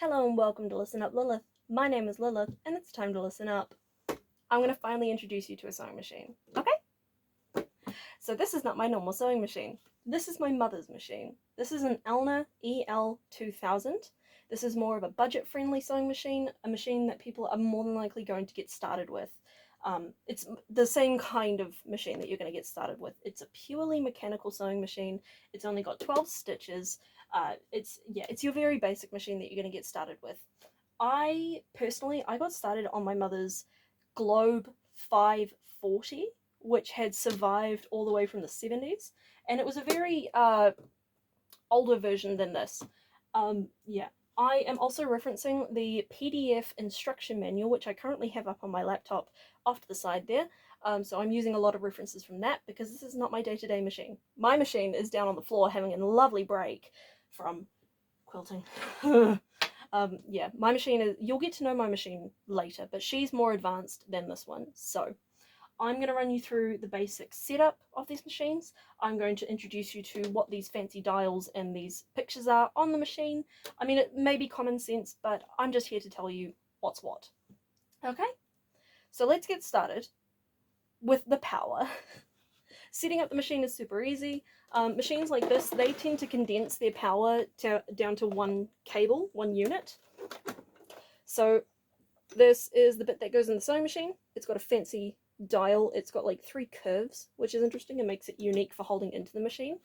Hello and welcome to Listen Up Lilith. My name is Lilith and it's time to listen up. I'm going to finally introduce you to a sewing machine, okay? So this is not my normal sewing machine. This is my mother's machine. This is an Elna El2000. This is more of a budget-friendly sewing machine, a machine that people are more than likely going to get started with. It's the same kind of machine that you're going to get started with. It's a purely mechanical sewing machine. It's only got 12 stitches. It's your very basic machine that you're going to get started with. I got started on my mother's Globe 540, which had survived all the way from the 70s, and it was a very older version than this. I am also referencing the PDF instruction manual, which I currently have up on my laptop off to the side there. So I'm using a lot of references from that because this is not my day-to-day machine. My machine is down on the floor having a lovely break from quilting. My machine is, you'll get to know my machine later, but she's more advanced than this one. So I'm going to run you through the basic setup of these machines. I'm going to introduce you to what these fancy dials and these pictures are on the machine. I mean, it may be common sense, but I'm just here to tell you what's what. Okay? So let's get started with the power. Setting up the machine is super easy. Machines like this, they tend to condense their power down to one cable, one unit. So this is the bit that goes in the sewing machine. It's got a fancy dial. It's got like 3 curves, which is interesting and makes it unique for holding into the machine.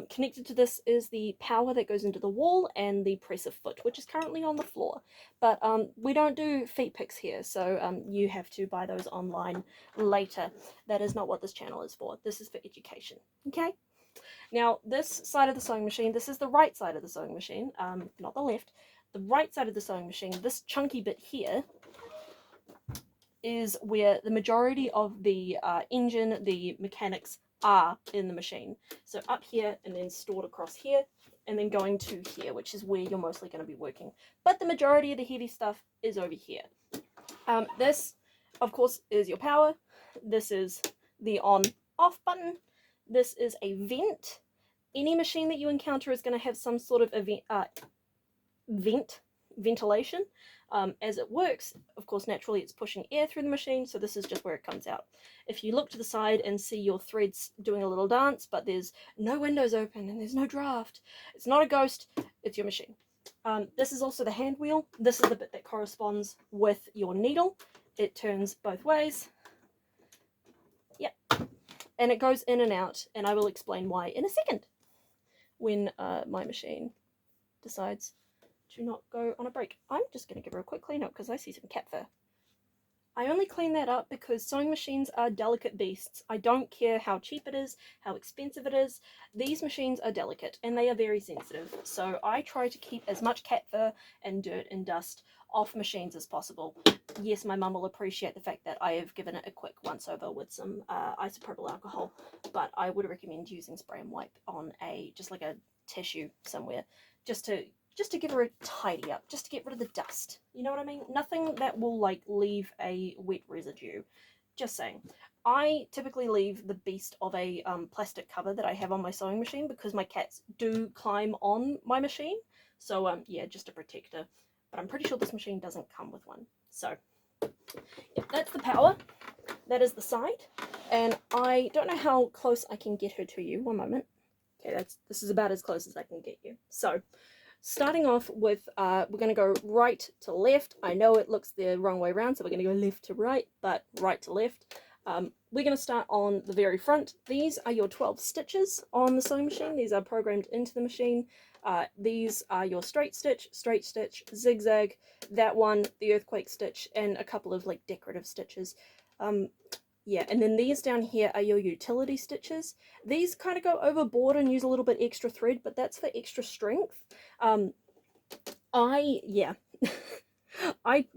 Connected to this is the power that goes into the wall and the presser foot, which is currently on the floor. But we don't do feet picks here, so you have to buy those online later. That is not what this channel is for. This is for education, okay? Now, this side of the sewing machine, this is the right side of the sewing machine, not the left. The right side of the sewing machine, this chunky bit here, is where the majority of the engine, the mechanics are in the machine. So up here and then stored across here and then going to here, which is where you're mostly going to be working. But the majority of the heavy stuff is over here. This, of course, is your power. This is the on-off button. This is a vent. Any machine that you encounter is going to have some sort of ventilation. As it works, of course, naturally it's pushing air through the machine, so this is just where it comes out. If you look to the side and see your threads doing a little dance, but there's no windows open and there's no draft, it's not a ghost, it's your machine. This is also the hand wheel. This is the bit that corresponds with your needle. It turns both ways. Yep. And it goes in and out, and I will explain why in a second when my machine decides to not go on a break. I'm just going to give her a quick clean up because I see some cat fur. I only clean that up because sewing machines are delicate beasts. I don't care how cheap it is, how expensive it is. These machines are delicate and they are very sensitive. So I try to keep as much cat fur and dirt and dust off machines as possible. Yes, my mum will appreciate the fact that I have given it a quick once over with some isopropyl alcohol, but I would recommend using spray and wipe on just like a tissue somewhere, just to give her a tidy up, just to get rid of the dust. You know what I mean? Nothing that will like leave a wet residue. Just saying. I typically leave the beast of a plastic cover that I have on my sewing machine because my cats do climb on my machine. So yeah, just a protector. But I'm pretty sure this machine doesn't come with one. So yeah, that's the power. That is the side. And I don't know how close I can get her to you. One moment. Okay, this is about as close as I can get you. So starting off with, we're going to go right to left. I know it looks the wrong way around, so we're going to go left to right, but right to left. We're going to start on the very front. These are your 12 stitches on the sewing machine. These are programmed into the machine. These are your straight stitch, zigzag, that one, the earthquake stitch, and a couple of like decorative stitches. Yeah, and then these down here are your utility stitches. These kind of go overboard and use a little bit extra thread, but that's for extra strength. I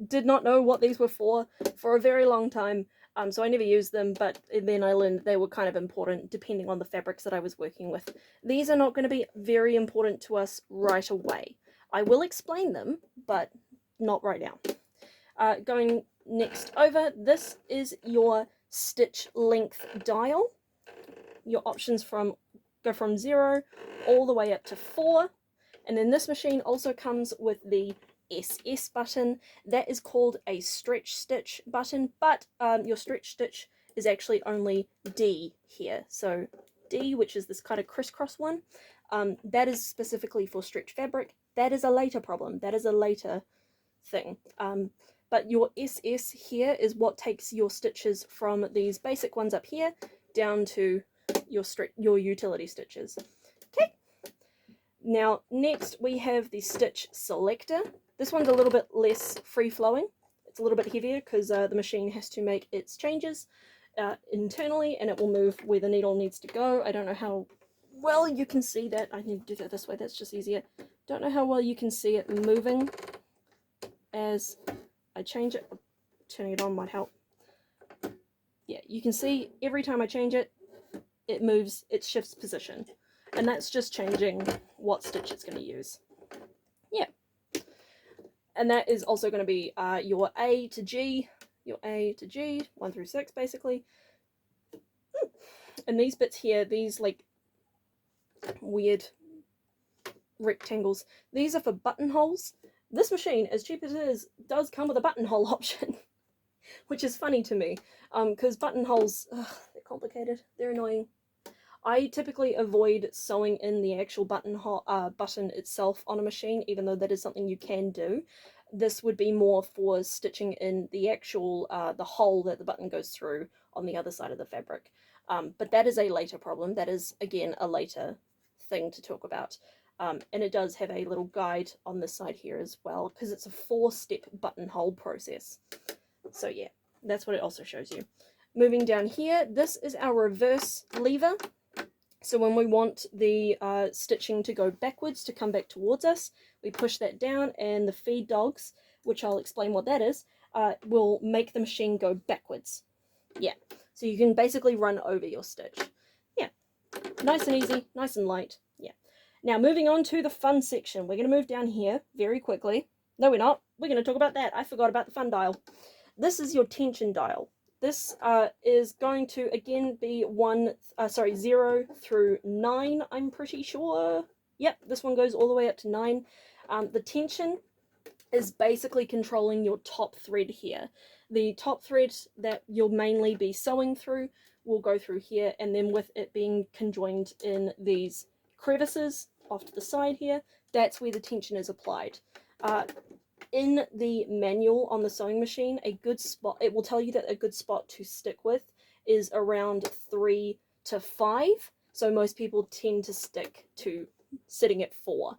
did not know what these were for a very long time, so I never used them, but then I learned they were kind of important depending on the fabrics that I was working with. These are not going to be very important to us right away. I will explain them, but not right now. Going next over, this is your stitch length dial. Your options go from 0 all the way up to 4, and then this machine also comes with the SS button. That is called a stretch stitch button, but your stretch stitch is actually only D here. So D, which is this kind of crisscross one, that is specifically for stretch fabric. That is a later problem. That is a later thing. But your SS here is what takes your stitches from these basic ones up here down to your utility stitches. Okay. Now next we have the stitch selector. This one's a little bit less free-flowing. It's a little bit heavier because the machine has to make its changes internally, and it will move where the needle needs to go. I don't know how well you can see that. I need to do that this way, that's just easier. Don't know how well you can see it moving as I change it. Turning it on might help. Yeah, you can see every time I change it, it moves, it shifts position. And that's just changing what stitch it's going to use. Yeah. And that is also going to be your A to G, 1 through 6 basically. And these bits here, these like weird rectangles, these are for buttonholes. This machine, as cheap as it is, does come with a buttonhole option, which is funny to me, because buttonholes, they're complicated, they're annoying. I typically avoid sewing in the actual button itself on a machine, even though that is something you can do. This would be more for stitching in the actual, the hole that the button goes through on the other side of the fabric. But that is a later problem. That is, again, a later thing to talk about. And it does have a little guide on this side here as well, because it's a 4-step buttonhole process. So yeah, that's what it also shows you. Moving down here, this is our reverse lever. So when we want the stitching to go backwards, to come back towards us, we push that down, and the feed dogs, which I'll explain what that is, will make the machine go backwards. Yeah, so you can basically run over your stitch. Yeah, nice and easy, nice and light. Yeah. Now moving on to the fun section. We're going to move down here very quickly. No, we're not. We're going to talk about that. I forgot about the fun dial. This is your tension dial. This is going to again be 0 through 9, I'm pretty sure. Yep, this one goes all the way up to 9. The tension is basically controlling your top thread here. The top thread that you'll mainly be sewing through will go through here, and then with it being conjoined in these crevices off to the side here, that's where the tension is applied. In the manual on the sewing machine, a good spot, it will tell you that a good spot to stick with is around 3 to 5. So most people tend to stick to sitting at 4.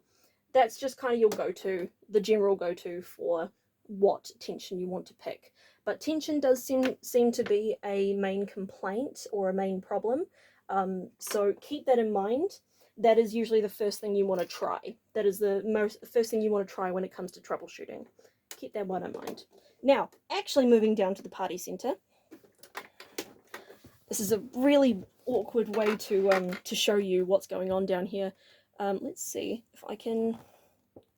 That's just kind of your go-to, the general go-to for what tension you want to pick. But tension does seem to be a main complaint or a main problem. So keep that in mind. That is usually the first thing you want to try. That is the first thing you want to try when it comes to troubleshooting. Keep that one in mind. Now, actually moving down to the party center. This is a really awkward way to show you what's going on down here. Let's see if I can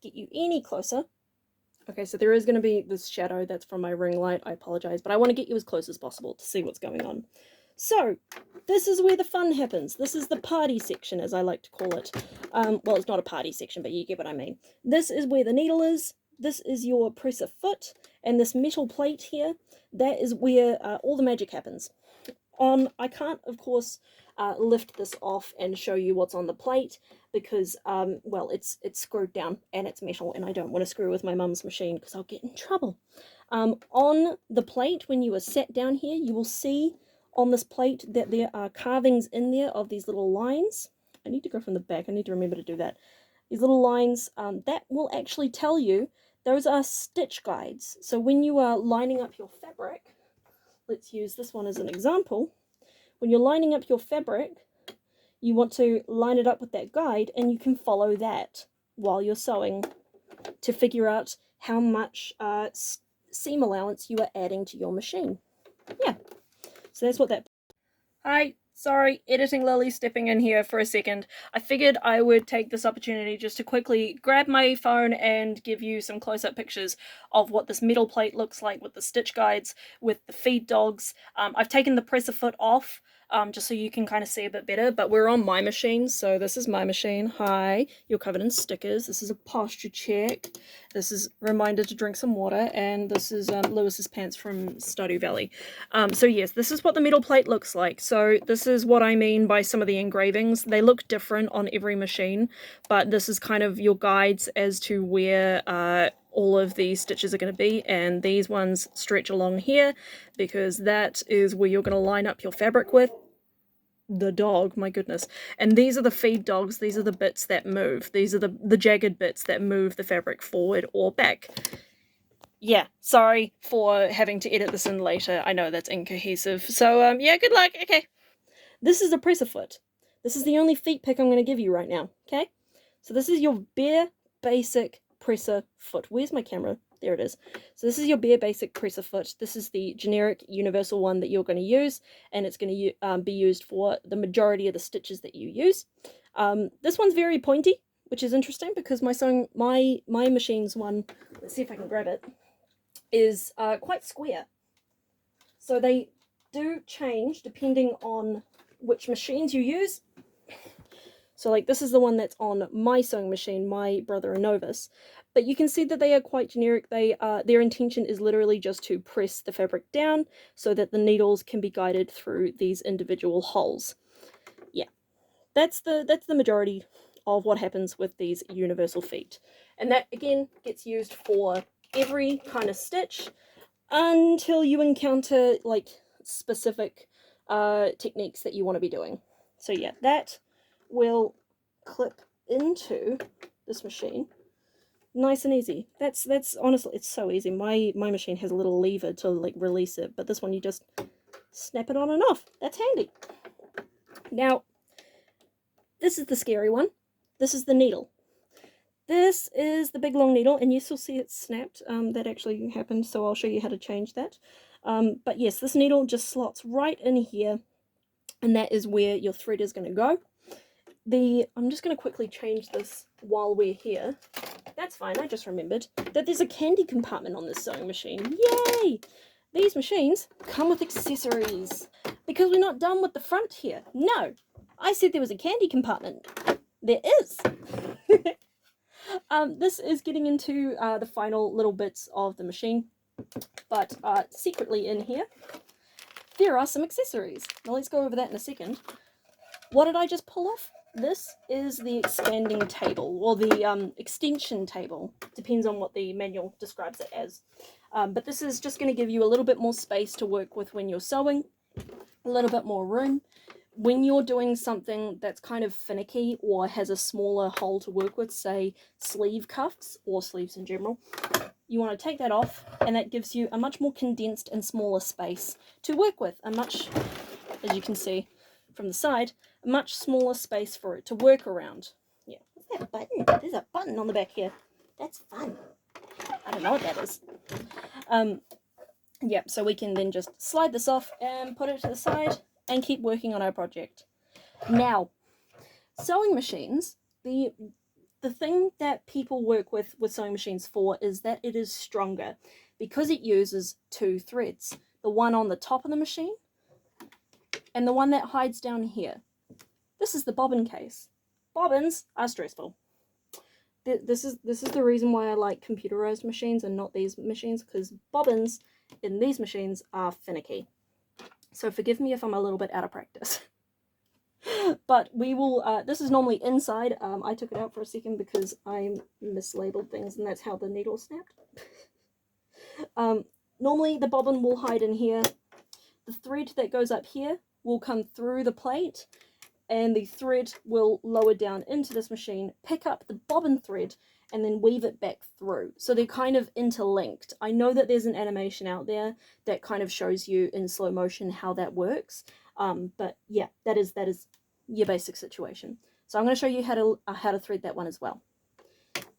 get you any closer. Okay, so there is going to be this shadow that's from my ring light. I apologize, but I want to get you as close as possible to see what's going on. So, this is where the fun happens. This is the party section, as I like to call it. Well, it's not a party section, but you get what I mean. This is where the needle is. This is your presser foot. And this metal plate here, that is where all the magic happens. I can't, of course, lift this off and show you what's on the plate because, well, it's screwed down and it's metal, and I don't want to screw with my mum's machine because I'll get in trouble. On the plate, when you are sat down here, you will see on this plate that there are carvings in there of these little lines. I need to go from the back. I need to remember to do that. These little lines, that will actually tell you those are stitch guides. So when you are lining up your fabric, let's use this one as an example. When you're lining up your fabric, you want to line it up with that guide, and you can follow that while you're sewing to figure out how much seam allowance you are adding to your machine. Yeah. So that's what that... Hi, sorry, Editing Lily stepping in here for a second. I figured I would take this opportunity just to quickly grab my phone and give you some close-up pictures of what this metal plate looks like with the stitch guides, with the feed dogs. I've taken the presser foot off just so you can kind of see a bit better. But we're on my machine, so this is my machine. Hi, you're covered in stickers. This is a posture check. This is a reminder to drink some water, and this is Lewis's pants from Stardew Valley. So yes, this is what the metal plate looks like. So this is what I mean by some of the engravings. They look different on every machine, but this is kind of your guides as to where all of these stitches are going to be, and these ones stretch along here because that is where you're going to line up your fabric with. The dog, my goodness. And these are the feed dogs. These are the bits that move. These are the jagged bits that move the fabric forward or back. Yeah, sorry for having to edit this in later. I know that's incohesive. So, yeah, good luck. Okay. This is a presser foot. This is the only feet pick I'm going to give you right now, okay? So this is your bare basic presser foot. Where's my camera? There it is. So this is your bare basic presser foot. This is the generic universal one that you're going to use, and it's going to be used for the majority of the stitches that you use. This one's very pointy, which is interesting because my machine's one, let's see if I can grab it, is quite square. So they do change depending on which machines you use. So like this is the one that's on my sewing machine, my Brother Novus. But you can see that they are quite generic. Their intention is literally just to press the fabric down so that the needles can be guided through these individual holes. Yeah, that's the majority of what happens with these universal feet. And that again gets used for every kind of stitch until you encounter like specific techniques that you want to be doing. So yeah, that will clip into this machine nice and easy. That's honestly, it's so easy. My machine has a little lever to like release it, but this one you just snap it on and off. That's handy. Now this is the scary one. This is the needle. This is the big long needle, and yes, you'll see it snapped. That actually happened, so I'll show you how to change that. But yes, this needle just slots right in here, and that is where your thread is going to go. I'm just going to quickly change this while we're here. That's fine, I just remembered that there's a candy compartment on this sewing machine. Yay! These machines come with accessories, because we're not done with the front here. No, I said there was a candy compartment. There is. This is getting into the final little bits of the machine, but secretly in here, there are some accessories. Now let's go over that in a second. What did I just pull off? This is the expanding table, or the extension table. Depends on what the manual describes it as. But this is just going to give you a little bit more space to work with when you're sewing, a little bit more room. When you're doing something that's kind of finicky or has a smaller hole to work with, say sleeve cuffs or sleeves in general, you want to take that off, and that gives you a much more condensed and smaller space to work with. A much, as you can see from the side, a much smaller space for it to work around. Yeah, what's that button? There's a button on the back here. That's fun. I don't know what that is. Yeah, so we can then just slide this off and put it to the side and keep working on our project. Now, sewing machines, the thing that people work with sewing machines for is that it is stronger because it uses two threads. The one on the top of the machine and the one that hides down here. This is the bobbin case. Bobbins are stressful. This is the reason why I like computerized machines and not these machines, because bobbins in these machines are finicky. So forgive me if I'm a little bit out of practice. But we will, this is normally inside. I took it out for a second because I mislabeled things, and that's how the needle snapped. Normally the bobbin will hide in here. The thread that goes up here will come through the plate, and the thread will lower down into this machine, pick up the bobbin thread, and then weave it back through. So they're kind of interlinked. I know that there's an animation out there that kind of shows you in slow motion how that works. But yeah, that is your basic situation. So I'm going to show you how to thread that one as well.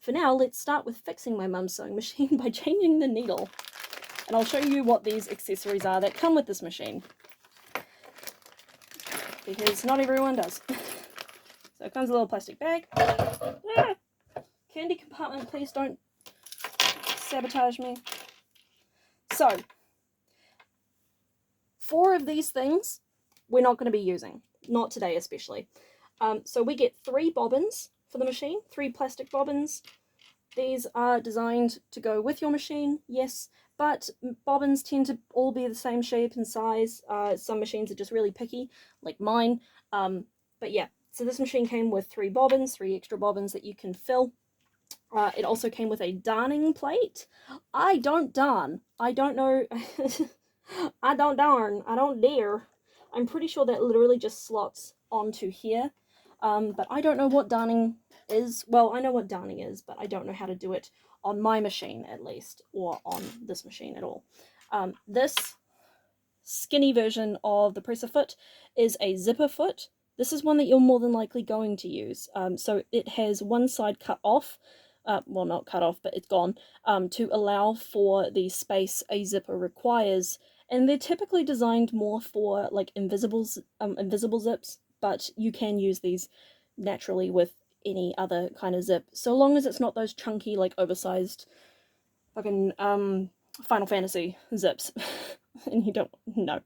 For now, let's start with fixing my mum's sewing machine by changing the needle. And I'll show you what these accessories are that come with this machine, because not everyone does. So it comes with a little plastic bag. Ah! Candy compartment, please don't sabotage me. So, 4 of these things we're not going to be using. Not today especially. So we get 3 bobbins for the machine, 3 plastic bobbins. These are designed to go with your machine, yes, but bobbins tend to all be the same shape and size. Some machines are just really picky, like mine. But yeah, so this machine came with 3 bobbins, 3 extra bobbins that you can fill. It also came with a darning plate. I don't darn. I don't know. I don't darn. I don't dare. I'm pretty sure that literally just slots onto here. But I don't know what darning is. Well, I know what darning is, but I don't know how to do it on my machine at least, or on this machine at all. This skinny version of the presser foot is a zipper foot. This is one that you're more than likely going to use. So it has one side cut off, well, not cut off, but it's gone, to allow for the space a zipper requires. And they're typically designed more for like invisible zips, but you can use these naturally with any other kind of zip, so long as it's not those chunky, like oversized fucking Final Fantasy zips. And you don't know.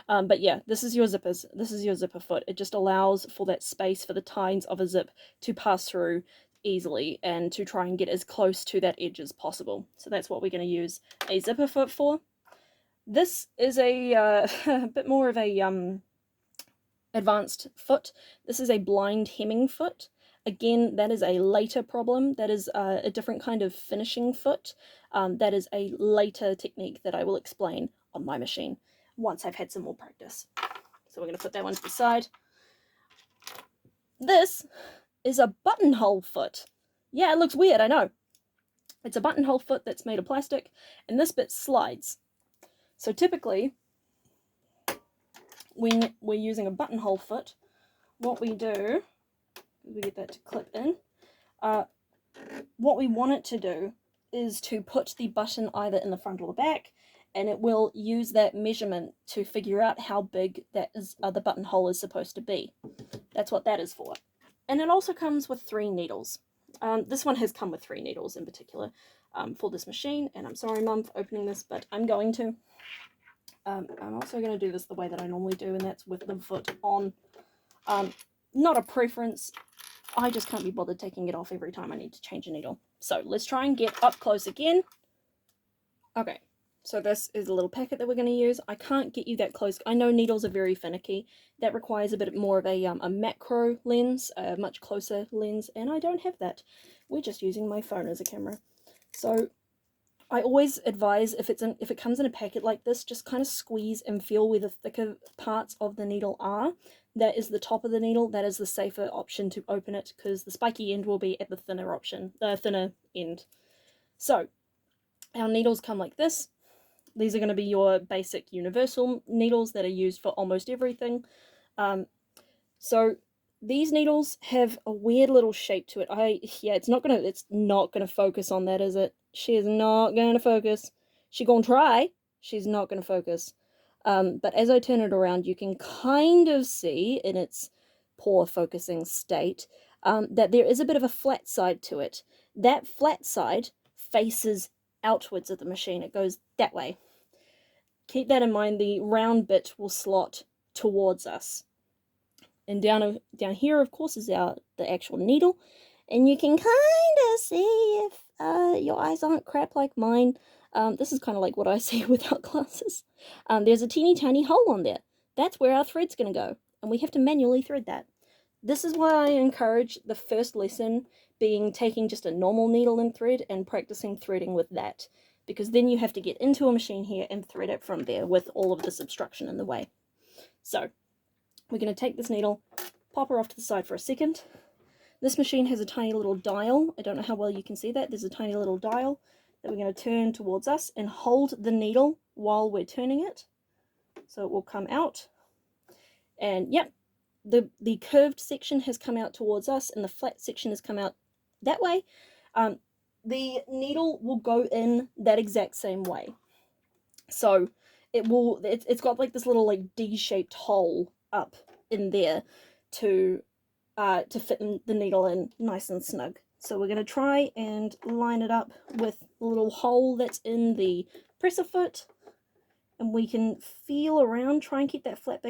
But yeah, this is your zippers. This is your zipper foot. It just allows for that space for the tines of a zip to pass through easily and to try and get as close to that edge as possible. So that's what we're going to use a zipper foot for. This is a bit more of a advanced foot. This is a blind hemming foot. Again, that is a later problem. That is a different kind of finishing foot. That is a later technique that I will explain on my machine once I've had some more practice. So we're going to put that one to the side. This is a buttonhole foot. Yeah, it looks weird, I know. It's a buttonhole foot that's made of plastic, and this bit slides. So typically, when we're using a buttonhole foot, what we do, we get that to clip in, what we want it to do is to put the button either in the front or the back, and it will use that measurement to figure out how big that is, the buttonhole is supposed to be. That's what that is for. And it also comes with 3 needles. This one has come with 3 needles in particular for this machine, and I'm sorry, Mum, for opening this, but I'm going to. I'm also going to do this the way that I normally do, and that's with the foot on. Not a preference. I just can't be bothered taking it off every time I need to change a needle. So let's try and get up close again. Okay, so this is a little packet that we're going to use. I can't get you that close. I know needles are very finicky. That requires a bit more of a macro lens, a much closer lens, and I don't have that. We're just using my phone as a camera. So I always advise, if it comes in a packet like this, just kind of squeeze and feel where the thicker parts of the needle are. That is the top of the needle. That is the safer option to open it, because the spiky end will be at the thinner option, the thinner end. So our needles come like this. These are going to be your basic universal needles that are used for almost everything. So these needles have a weird little shape to it. It's not gonna focus on that, is it? She is not gonna focus. She gonna try. She's not gonna focus. But as I turn it around, you can kind of see in its poor focusing state that there is a bit of a flat side to it. That flat side faces outwards of the machine. It goes that way. Keep that in mind. The round bit will slot towards us. And down here, of course, is the actual needle. And you can kind of see if your eyes aren't crap like mine. This is kind of like what I see without glasses. There's a teeny tiny hole on there. That's where our thread's going to go. And we have to manually thread that. This is why I encourage the first lesson being taking just a normal needle and thread and practicing threading with that. Because then you have to get into a machine here and thread it from there with all of this obstruction in the way. So we're going to take this needle, pop her off to the side for a second. This machine has a tiny little dial. I don't know how well you can see that. There's a tiny little dial that we're going to turn towards us and hold the needle while we're turning it. So it will come out. And yep, the curved section has come out towards us and the flat section has come out that way. The needle will go in that exact same way. So it's got like this little like D-shaped hole up in there to fit the needle in nice and snug. So we're going to try and line it up with the little hole that's in the presser foot, and we can feel around, try and keep that flat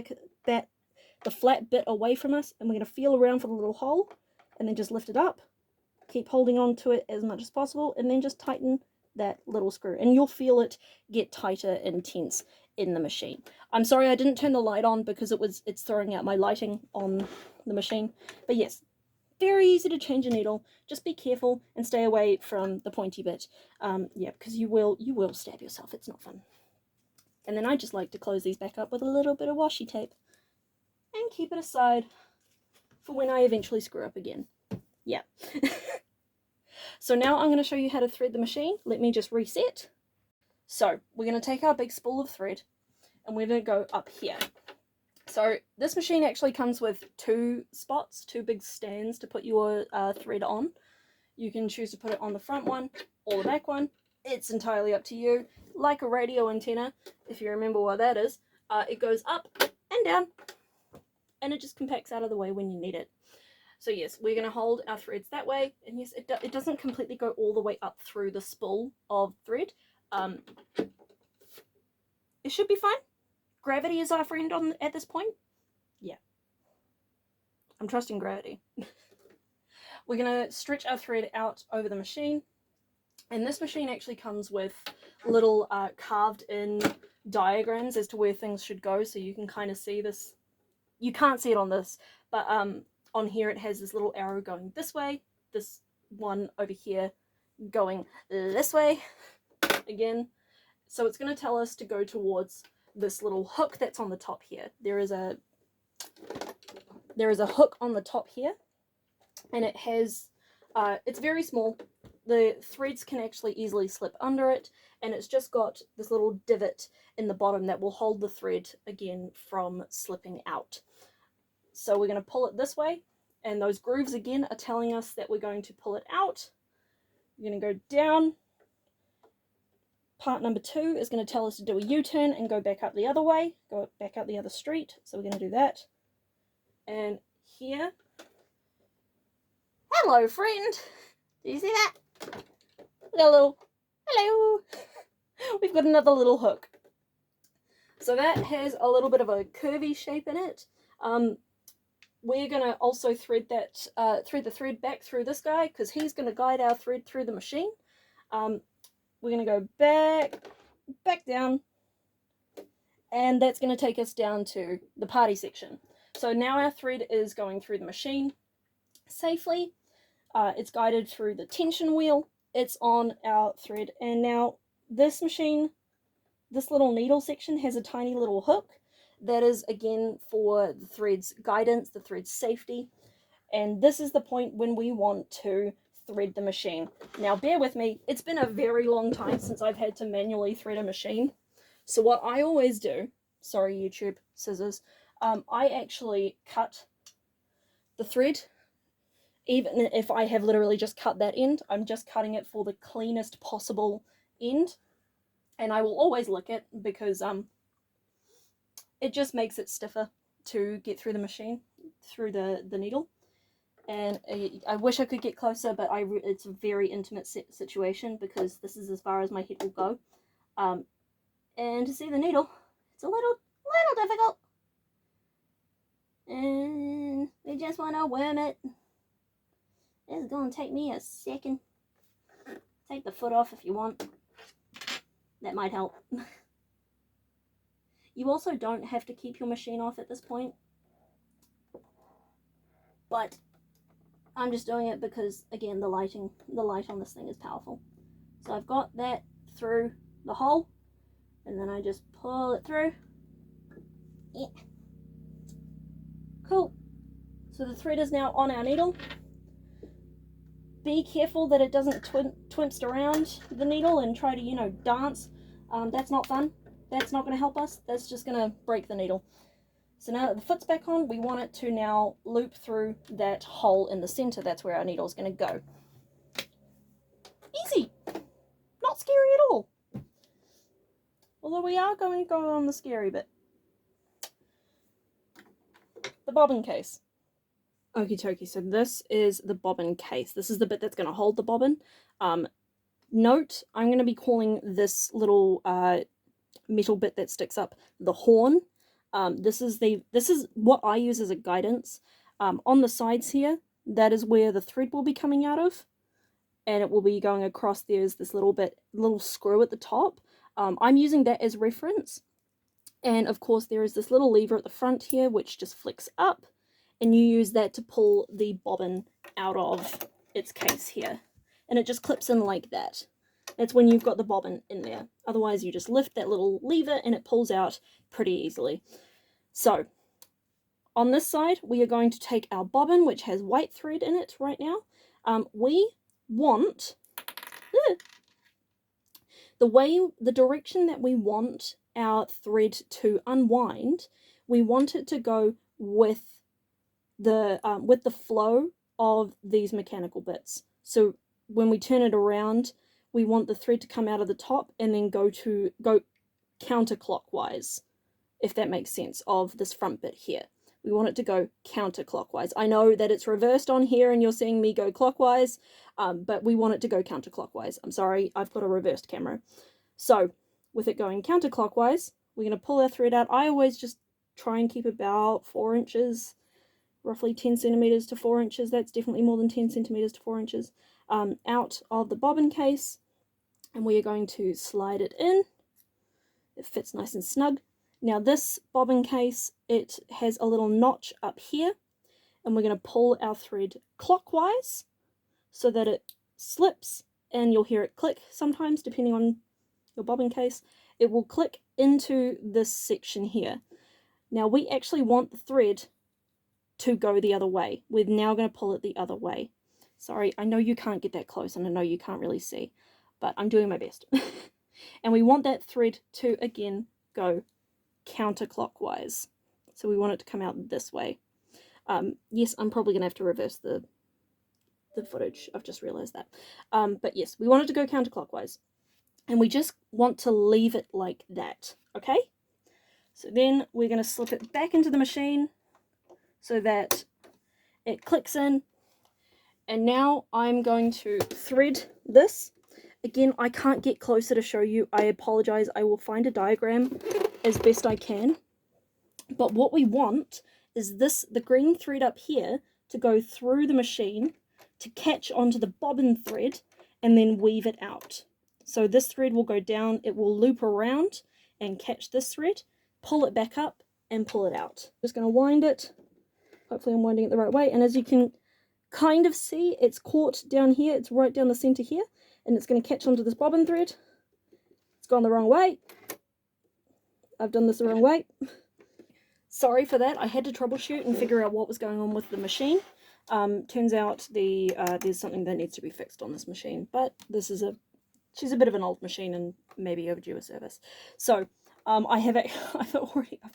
the flat bit away from us, and we're going to feel around for the little hole, and then just lift it up. Keep holding on to it as much as possible, and then just tighten that little screw, and you'll feel it get tighter and tense in the machine. I'm sorry I didn't turn the light on because it's throwing out my lighting on the machine. But yes, very easy to change a needle. Just be careful and stay away from the pointy bit. Yeah, because you will stab yourself. It's not fun. And then I just like to close these back up with a little bit of washi tape and keep it aside for when I eventually screw up again. Yeah. So now I'm going to show you how to thread the machine. Let me just reset. So we're going to take our big spool of thread and we're going to go up here. So this machine actually comes with two spots, two big stands to put your thread on. You can choose to put it on the front one or the back one. It's entirely up to you. Like a radio antenna, if you remember what that is, it goes up and down and it just compacts out of the way when you need it. So yes, we're going to hold our threads that way, and yes, it doesn't completely go all the way up through the spool of thread. It should be fine. Gravity is our friend at this point. Yeah. I'm trusting gravity. We're going to stretch our thread out over the machine, and this machine actually comes with little carved in diagrams as to where things should go, so you can kind of see this. You can't see it on this, but on here it has this little arrow going this way, this one over here going this way again. So it's going to tell us to go towards this little hook that's on the top here. There is a hook on the top here, and it has, it's very small. The threads can actually easily slip under it, and it's just got this little divot in the bottom that will hold the thread again from slipping out. So we're going to pull it this way, and those grooves again are telling us that we're going to pull it out. We're going to go down. Part number 2 is going to tell us to do a U-turn and go back up the other way, go back up the other street. So we're going to do that. And here, hello friend, do you see that? We got a little, hello, we've got another little hook. So that has a little bit of a curvy shape in it. We're going to also thread that, thread the thread back through this guy, because he's going to guide our thread through the machine. We're going to go back down, and that's going to take us down to the party section. So now our thread is going through the machine safely. It's guided through the tension wheel. It's on our thread, and now this machine, this little needle section has a tiny little hook. That is, again, for the thread's guidance, the thread's safety. And this is the point when we want to thread the machine. Now, bear with me. It's been a very long time since I've had to manually thread a machine. So what I always do, sorry, YouTube, scissors, I actually cut the thread. Even if I have literally just cut that end, I'm just cutting it for the cleanest possible end. And I will always lick it because, it just makes it stiffer to get through the machine, through the needle. And I wish I could get closer, but it's a very intimate situation because this is as far as my head will go. And to see the needle, it's a little difficult. And we just want to worm it. It's going to take me a second. Take the foot off if you want. That might help. You also don't have to keep your machine off at this point, but I'm just doing it because, again, the light on this thing is powerful. So I've got that through the hole, and then I just pull it through. Yeah. Cool. So the thread is now on our needle. Be careful that it doesn't twist around the needle and try to, dance. That's not fun. That's not going to help us. That's just going to break the needle. So now that the foot's back on, we want it to now loop through that hole in the center. That's where our needle is going to go. Easy. Not scary at all. Although we are going to go on the scary bit. The bobbin case. Okie dokie, so this is the bobbin case. This is the bit that's going to hold the bobbin. Note, I'm going to be calling this little metal bit that sticks up the horn. This is what I use as a guidance. On the sides here, that is where the thread will be coming out of, and it will be going across. There's this little screw at the top. I'm using that as reference. And of course there is this little lever at the front here which just flicks up, and you use that to pull the bobbin out of its case here. And it just clips in like that. That's when you've got the bobbin in there. Otherwise you just lift that little lever and it pulls out pretty easily. So on this side we are going to take our bobbin, which has white thread in it right now. We want the direction that we want our thread to unwind, we want it to go with the flow of these mechanical bits. So when we turn it around, we want the thread to come out of the top and then go counterclockwise, if that makes sense, of this front bit here. We want it to go counterclockwise. I know that it's reversed on here and you're seeing me go clockwise, but we want it to go counterclockwise. I'm sorry, I've got a reversed camera. So with it going counterclockwise, we're going to pull our thread out. I always just try and keep about 4 inches, roughly 10 centimeters to 4 inches. That's definitely more than 10 centimeters to 4 inches, out of the bobbin case. And we are going to slide it in. It fits nice and snug. Now this bobbin case, it has a little notch up here, and we're going to pull our thread clockwise so that it slips, and you'll hear it click sometimes depending on your bobbin case. It will click into this section here. Now we actually want the thread to go the other way. We're now going to pull it the other way. Sorry, I know you can't get that close and I know you can't really see, but I'm doing my best. And we want that thread to again go counterclockwise. So we want it to come out this way. Yes, I'm probably going to have to reverse the footage. I've just realized that. But yes, we want it to go counterclockwise. And we just want to leave it like that, okay? So then we're going to slip it back into the machine so that it clicks in. And now I'm going to thread this. Again, I can't get closer to show you. I apologize. I will find a diagram as best I can. But what we want is the green thread up here to go through the machine to catch onto the bobbin thread and then weave it out. So this thread will go down, it will loop around and catch this thread, pull it back up and pull it out. Just going to wind it. Hopefully I'm winding it the right way. And as you can kind of see, it's caught down here. It's right down the center here. And it's going to catch onto this bobbin thread. It's gone the wrong way. I've done this the wrong way. Sorry for that. I had to troubleshoot and figure out what was going on with the machine. Turns out there's something that needs to be fixed on this machine. But she's a bit of an old machine and maybe overdue a service. So I'm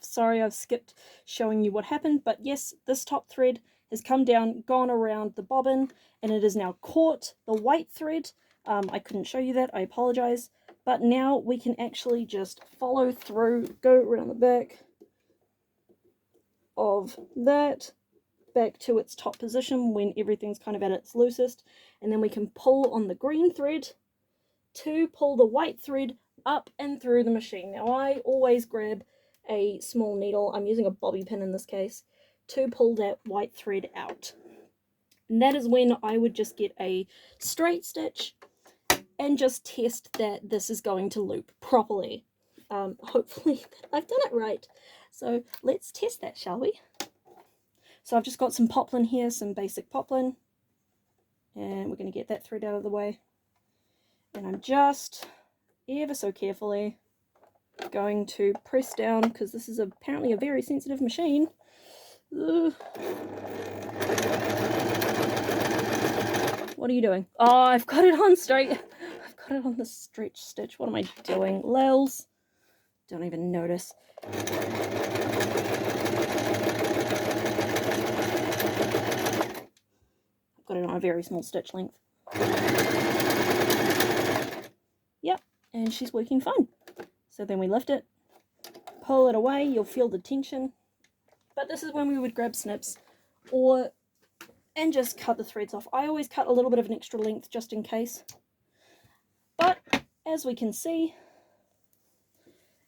sorry I've skipped showing you what happened. But yes, this top thread has come down, gone around the bobbin, and it is now caught the white thread. I couldn't show you that, I apologize. But now we can actually just follow through, go around the back of that, back to its top position when everything's kind of at its loosest. And then we can pull on the green thread to pull the white thread up and through the machine. Now I always grab a small needle, I'm using a bobby pin in this case, to pull that white thread out. And that is when I would just get a straight stitch and just test that this is going to loop properly. Hopefully I've done it right. So let's test that, shall we? So I've just got some poplin here, some basic poplin. And we're going to get that thread out of the way. And I'm just ever so carefully going to press down, because this is apparently a very sensitive machine. Ugh. What are you doing? Oh, I've got it on straight. I've got it on the stretch stitch. What am I doing? Lels. Don't even notice. I've got it on a very small stitch length. Yep, and she's working fine. So then we lift it, pull it away, you'll feel the tension. But this is when we would grab snips and just cut the threads off. I always cut a little bit of an extra length just in case. But as we can see,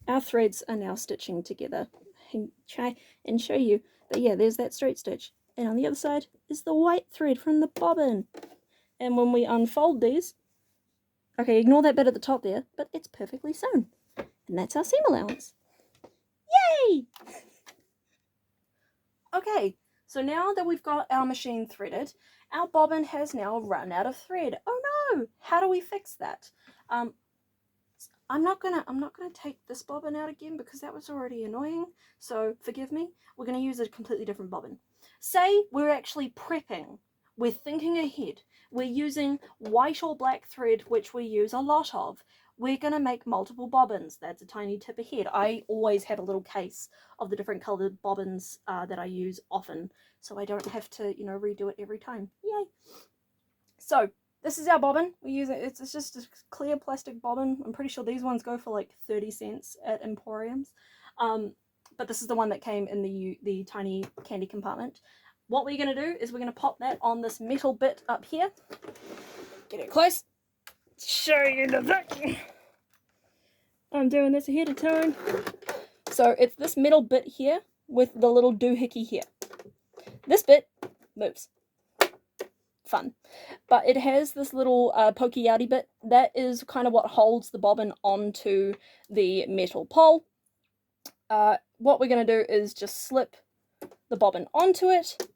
our threads are now stitching together and try and show you. But yeah, there's that straight stitch. And on the other side is the white thread from the bobbin. And when we unfold these, okay, ignore that bit at the top there, but it's perfectly sewn. And that's our seam allowance. Yay! Okay, so now that we've got our machine threaded, our bobbin has now run out of thread. Oh no! How do we fix that? I'm not gonna take this bobbin out again because that was already annoying. So forgive me. We're gonna use a completely different bobbin. Say we're actually prepping. We're thinking ahead. We're using white or black thread, which we use a lot of. We're going to make multiple bobbins. That's a tiny tip ahead. I always have a little case of the different coloured bobbins that I use often, so I don't have to, you know, redo it every time. Yay! So this is our bobbin. We use it. It's just a clear plastic bobbin. I'm pretty sure these ones go for like 30 cents at Emporiums. But this is the one that came in the tiny candy compartment. What we're going to do is we're going to pop that on this metal bit up here. Get it close. Show you the thing. I'm doing this ahead of time. So it's this metal bit here with the little doohickey here. This bit moves. Fun. But it has this little pokey outy bit. That is kind of what holds the bobbin onto the metal pole. What we're going to do is just slip the bobbin onto it,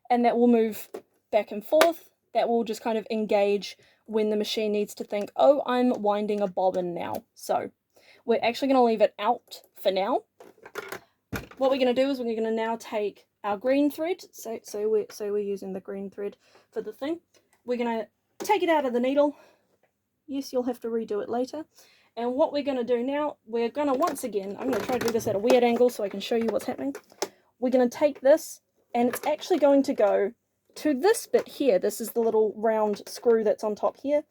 and that will move back and forth. That will just kind of engage when the machine needs to think, oh, I'm winding a bobbin now. So we're actually going to leave it out for now. What we're going to do is we're going to now take our green thread. So we're using the green thread for the thing. We're going to take it out of the needle. Yes, you'll have to redo it later. And what we're going to do now, we're going to once again, I'm going to try to do this at a weird angle so I can show you what's happening. We're going to take this, and it's actually going to go to this bit here. This is the little round screw that's on top here.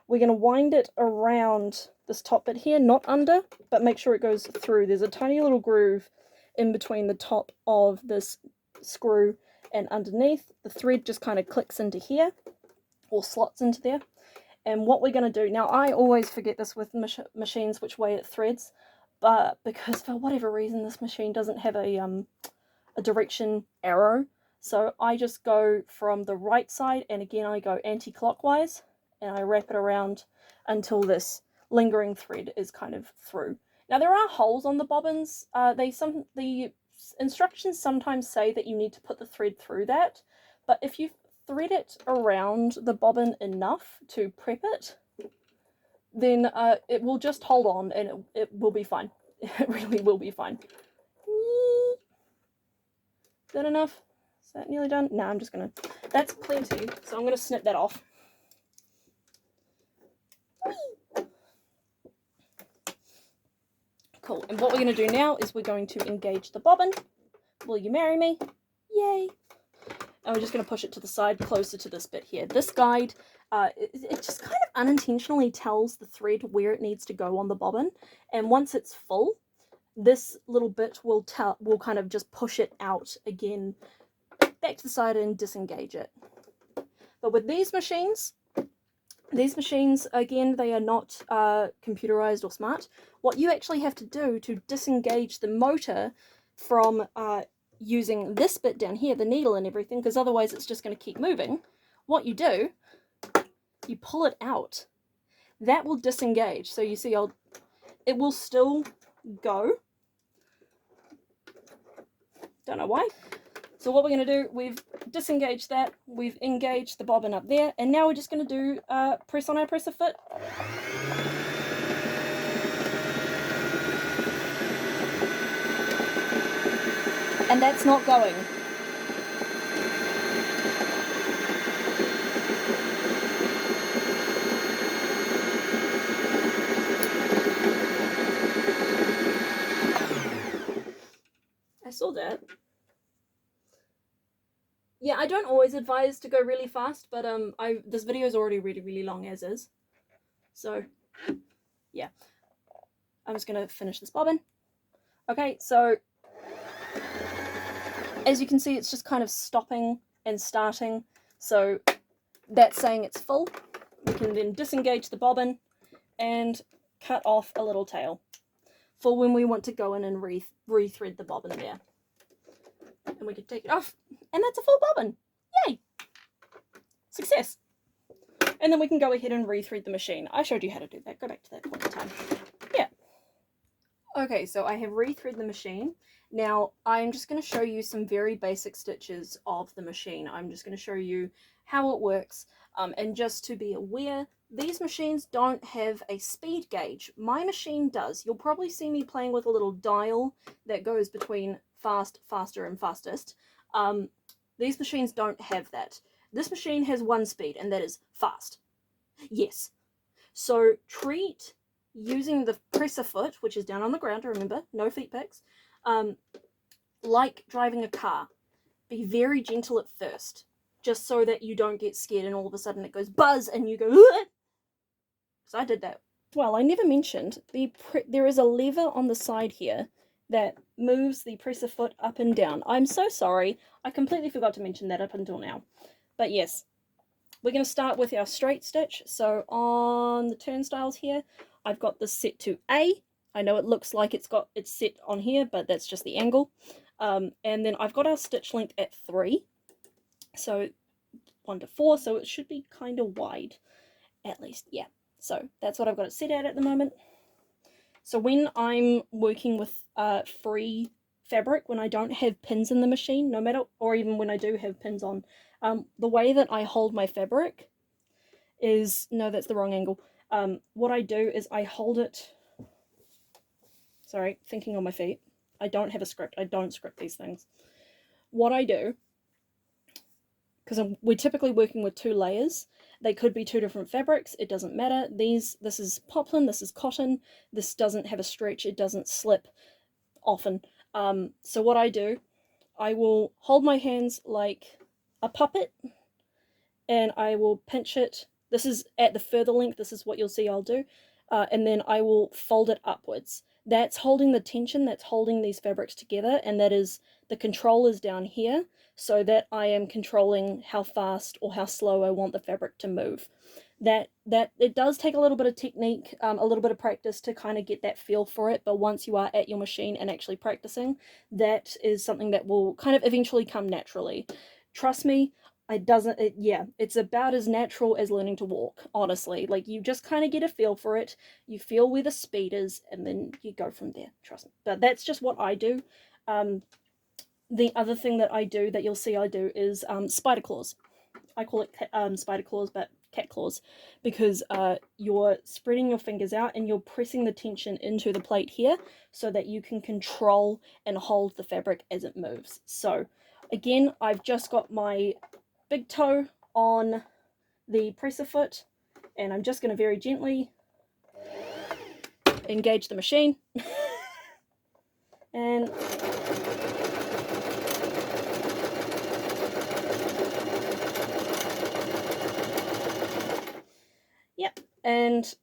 We're going to wind it around this top bit here, not under, but make sure it goes through. There's a tiny little groove in between the top of this screw and underneath. The thread just kind of clicks into here, or slots into there. And what we're going to do, now I always forget this with machines, which way it threads, but because for whatever reason this machine doesn't have a direction arrow, so I just go from the right side, and again I go anti-clockwise, and I wrap it around until this lingering thread is kind of through. Now there are holes on the bobbins. The instructions sometimes say that you need to put the thread through that, but if you thread it around the bobbin enough to prep it, then it will just hold on, and it will be fine. It really will be fine. Is that enough? Is that nearly done? No, I'm just gonna, that's plenty, so I'm gonna snip that off. Whee! Cool, and what we're gonna do now is we're going to engage the bobbin. Will you marry me? Yay! And we're just gonna push it to the side closer to this bit here. This guide, it just kind of unintentionally tells the thread where it needs to go on the bobbin, and once it's full, this little bit will kind of just push it out again, back to the side, and disengage it. But with these machines, again, they are not computerized or smart. What you actually have to do to disengage the motor from using this bit down here, the needle and everything, because otherwise it's just going to keep moving, what you do, you pull it out. That will disengage. So you see, it will still go. Don't know why. So what we're going to do, we've disengaged that, we've engaged the bobbin up there, and now we're just going to do press on our presser foot. And that's not going. I saw that. Yeah, I don't always advise to go really fast, but this video is already really, really long as is. So, yeah. I'm just going to finish this bobbin. Okay, so as you can see, it's just kind of stopping and starting. So that's saying it's full. We can then disengage the bobbin and cut off a little tail. for when we want to go in and rethread the bobbin there. And we can take it off, and that's a full bobbin. Yay! Success! And then we can go ahead and rethread the machine. I showed you how to do that. Go back to that point in time. Yeah. Okay, so I have rethread the machine. Now, I'm just going to show you some very basic stitches of the machine. I'm just going to show you how it works. And just to be aware, these machines don't have a speed gauge. My machine does. You'll probably see me playing with a little dial that goes between fast, faster, and fastest. These machines don't have that. This machine has one speed, and that is fast. Yes. So treat using the presser foot, which is down on the ground, remember, no feet picks, like driving a car. Be very gentle at first, just so that you don't get scared and all of a sudden it goes buzz and you go, so I did that. Well, I never mentioned, there is a lever on the side here that moves the presser foot up and down. I'm so sorry, I completely forgot to mention that up until now. But yes, we're going to start with our straight stitch. So on the turnstiles here, I've got this set to A. I know it looks like it's set on here, but that's just the angle. And then I've got our stitch length at 3. So 1 to 4, so it should be kind of wide, at least, yeah. So that's what I've got it set at the moment. So when I'm working with free fabric, when I don't have pins in the machine, no matter, or even when I do have pins on, the way that I hold my fabric is, no, that's the wrong angle. What I do is I hold it, sorry, thinking on my feet. I don't have a script. I don't script these things. What I do, because we're typically working with 2 layers, they could be 2 different fabrics, it doesn't matter. This is poplin, this is cotton, this doesn't have a stretch, it doesn't slip often. So what I do, I will hold my hands like a puppet, and I will pinch it. This is at the further length, this is what you'll see I'll do, and then I will fold it upwards. That's holding the tension, that's holding these fabrics together, and that is, the control is down here, so that I am controlling how fast or how slow I want the fabric to move. That it does take a little bit of technique, a little bit of practice to kind of get that feel for it, but once you are at your machine and actually practicing, that is something that will kind of eventually come naturally. Trust me, it's about as natural as learning to walk, honestly. Like, you just kind of get a feel for it, you feel where the speed is, and then you go from there, trust me. But that's just what I do. The other thing that I do, that you'll see I do, is spider claws. I call it spider claws, but cat claws, because you're spreading your fingers out and you're pressing the tension into the plate here so that you can control and hold the fabric as it moves. So again, I've just got my big toe on the presser foot, and I'm just going to very gently engage the machine. And yep, and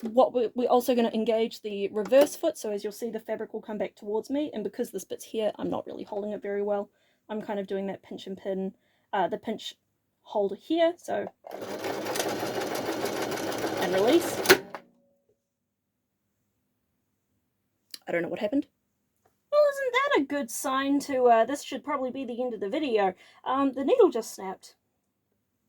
what we're also going to engage the reverse foot, so as you'll see, the fabric will come back towards me, and because this bit's here, I'm not really holding it very well. I'm kind of doing that pinch and pin, the pinch hold here, so, and release. I don't know what happened. Well, isn't that a good sign to, this should probably be the end of the video. The needle just snapped.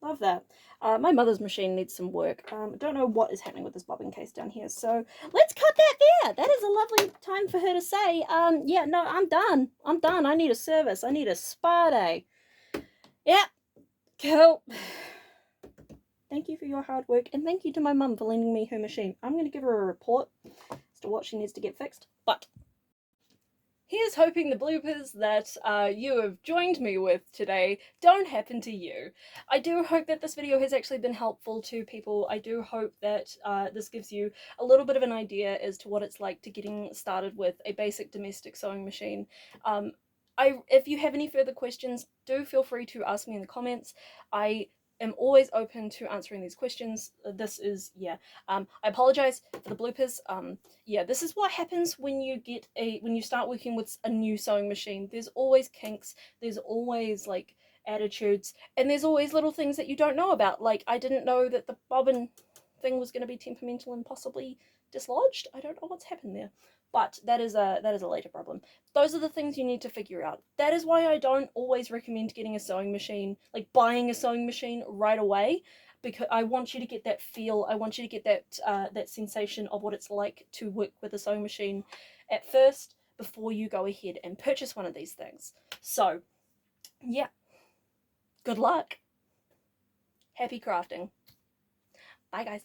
Love that. My mother's machine needs some work. I don't know what is happening with this bobbin case down here, so let's cut that there. That is a lovely time for her to say, yeah, no, I'm done. I'm done. I need a service. I need a spa day. Yeah, cool. Thank you for your hard work, and thank you to my mum for lending me her machine. I'm going to give her a report as to what she needs to get fixed, but here's hoping the bloopers that you have joined me with today don't happen to you. I do hope that this video has actually been helpful to people. I do hope that this gives you a little bit of an idea as to what it's like to getting started with a basic domestic sewing machine. If you have any further questions, do feel free to ask me in the comments. I am always open to answering these questions. This is, yeah, I apologize for the bloopers. Yeah, this is what happens when you start working with a new sewing machine. There's always kinks, there's always like attitudes, and there's always little things that you don't know about. Like, I didn't know that the bobbin thing was going to be temperamental and possibly dislodged. I don't know what's happened there. But that is a later problem. Those are the things you need to figure out. That is why I don't always recommend getting a sewing machine, like buying a sewing machine right away, because I want you to get that feel. I want you to get that sensation of what it's like to work with a sewing machine at first before you go ahead and purchase one of these things. So, yeah. Good luck. Happy crafting. Bye, guys.